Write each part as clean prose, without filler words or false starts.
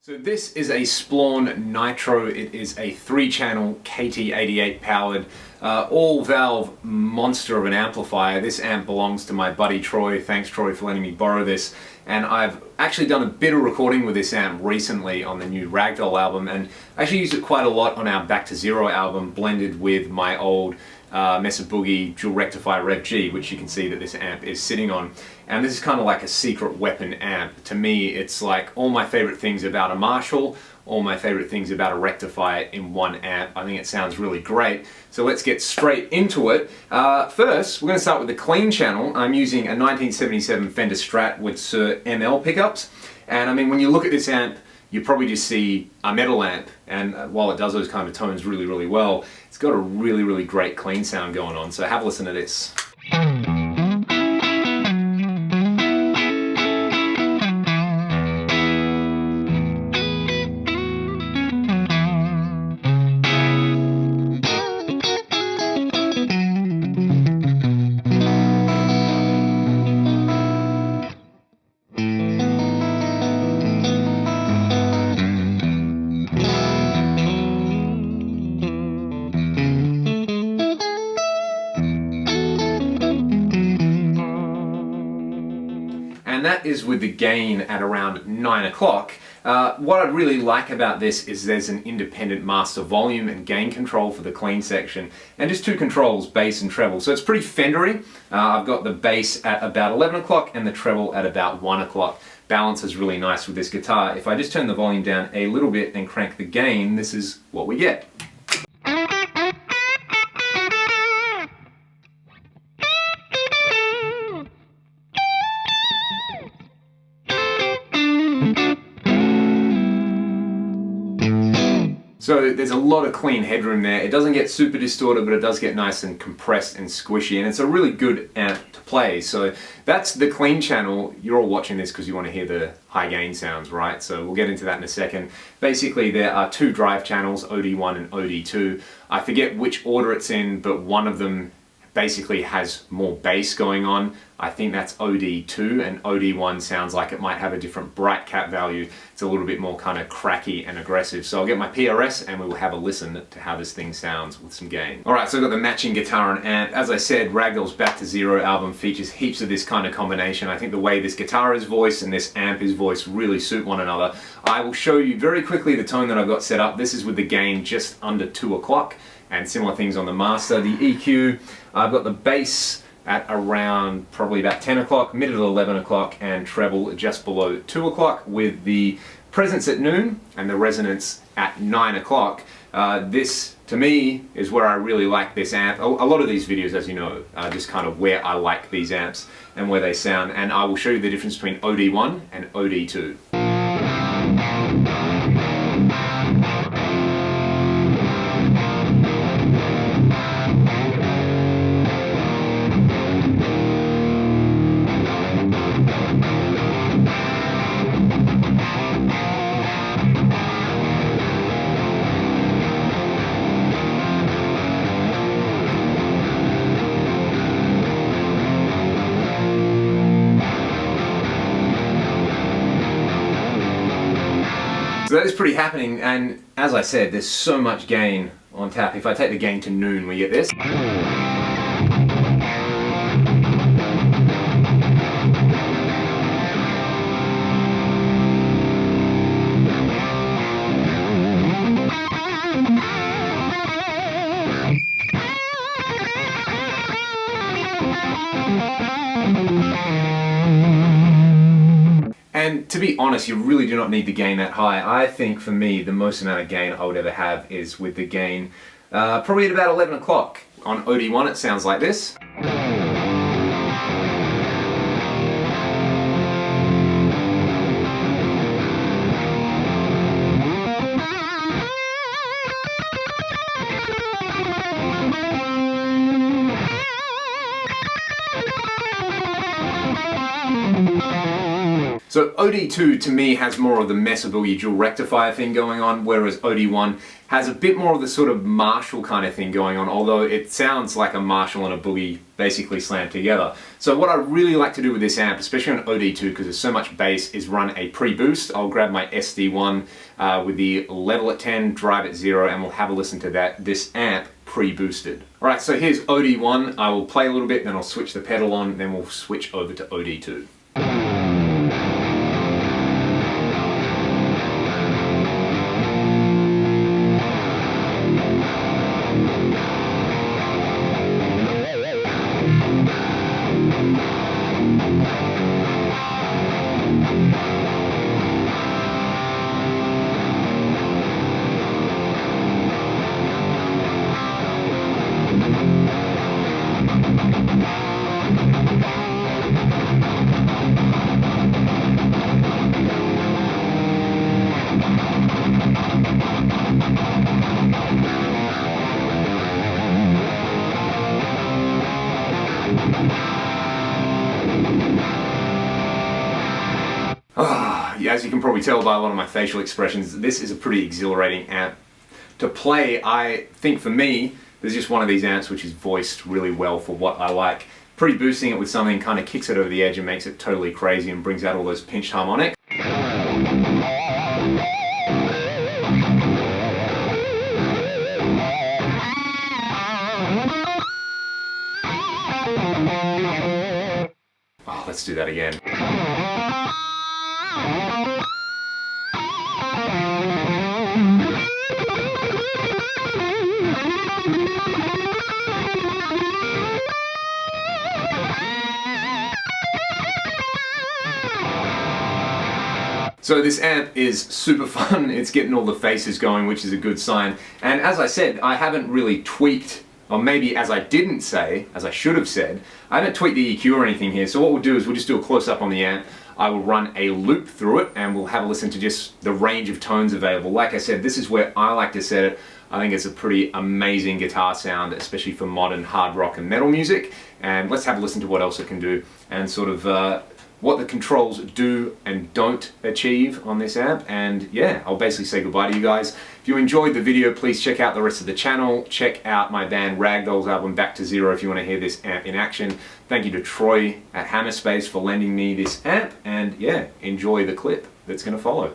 So this is a Splawn Nitro. It is a 3-channel KT88 powered all-valve monster of an amplifier. This amp belongs to my buddy Troy. Thanks Troy for letting me borrow this. And I've actually done a bit of recording with this amp recently on the new Ragdoll album, and I actually used it quite a lot on our Back to Zero album, blended with my old Mesa Boogie dual rectifier Rev G, which you can see that this amp is sitting on. And this is kind of like a secret weapon amp. To me, it's like all my favorite things about a Marshall, all my favorite things about a rectifier in one amp. I think it sounds really great. So let's get straight into it. First, we're going to start with the clean channel. I'm using a 1977 Fender Strat with Sir ML pickups. And I mean, when you look at this amp, you probably just see a metal amp, and while it does those kind of tones really, really well, it's got a really, really great clean sound going on. So have a listen to this. And that is with the gain at around 9 o'clock. What I really like about this is there's an independent master volume and gain control for the clean section, and just two controls, bass and treble. So it's pretty Fendery. I've got the bass at about 11 o'clock and the treble at about 1 o'clock. Balance is really nice with this guitar. If I just turn the volume down a little bit and crank the gain, this is what we get. So there's a lot of clean headroom there. It doesn't get super distorted, but it does get nice and compressed and squishy, and it's a really good amp to play. So that's the clean channel. You're all watching this because you want to hear the high gain sounds, right? So we'll get into that in a second. Basically, there are two drive channels, OD1 and OD2. I forget which order it's in, but one of them basically has more bass going on. I think that's OD2, and OD1 sounds like it might have a different bright cap value. It's a little bit more kind of cracky and aggressive. So I'll get my PRS and we will have a listen to how this thing sounds with some gain. Alright, so I've got the matching guitar and amp. As I said, Ragdoll's Back to Zero album features heaps of this kind of combination. I think the way this guitar is voiced and this amp is voiced really suit one another. I will show you very quickly the tone that I've got set up. This is with the gain just under 2 o'clock, and similar things on the master. The EQ, I've got the bass at around probably about 10 o'clock, mid at 11 o'clock, and treble just below 2 o'clock, with the presence at noon and the resonance at 9 o'clock. This, to me, is where I really like this amp. A lot of these videos, as you know, are just kind of where I like these amps and where they sound, and I will show you the difference between OD1 and OD2. So that is pretty happening, and as I said, there's so much gain on tap. If I take the gain to noon, we get this. And to be honest, you really do not need the gain that high. I think for me, the most amount of gain I would ever have is with the gain probably at about 11 o'clock. On OD1 it sounds like this. So OD2 to me has more of the Mesa Boogie dual rectifier thing going on, whereas OD1 has a bit more of the sort of Marshall kind of thing going on, although it sounds like a Marshall and a Boogie basically slammed together. So what I really like to do with this amp, especially on OD2 because there's so much bass, is run a pre-boost. I'll grab my SD1 with the level at 10, drive at 0, and we'll have a listen to this amp pre-boosted. Alright, so here's OD1. I will play a little bit, then I'll switch the pedal on, then we'll switch over to OD2. As you can probably tell by a lot of my facial expressions, this is a pretty exhilarating amp to play. I think for me, there's just one of these amps which is voiced really well for what I like. Pre-boosting it with something kind of kicks it over the edge and makes it totally crazy and brings out all those pinched harmonics. Oh, let's do that again. So this amp is super fun. It's getting all the faces going, which is a good sign. And as I said, I haven't really tweaked, or maybe as I didn't say, as I should have said, I haven't tweaked the EQ or anything here. So what we'll do is we'll just do a close-up on the amp. I will run a loop through it and we'll have a listen to just the range of tones available. Like I said, this is where I like to set it. I think it's a pretty amazing guitar sound, especially for modern hard rock and metal music. And let's have a listen to what else it can do and sort of what the controls do and don't achieve on this amp. And yeah, I'll basically say goodbye to you guys. If you enjoyed the video, please check out the rest of the channel. Check out my band Ragdoll's album Back to Zero if you want to hear this amp in action. Thank you to Troy at Hammerspace for lending me this amp. And yeah, enjoy the clip that's going to follow.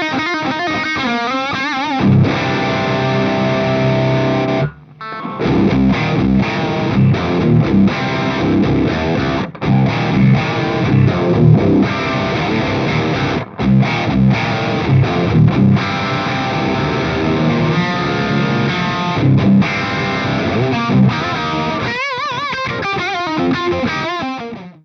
Bye.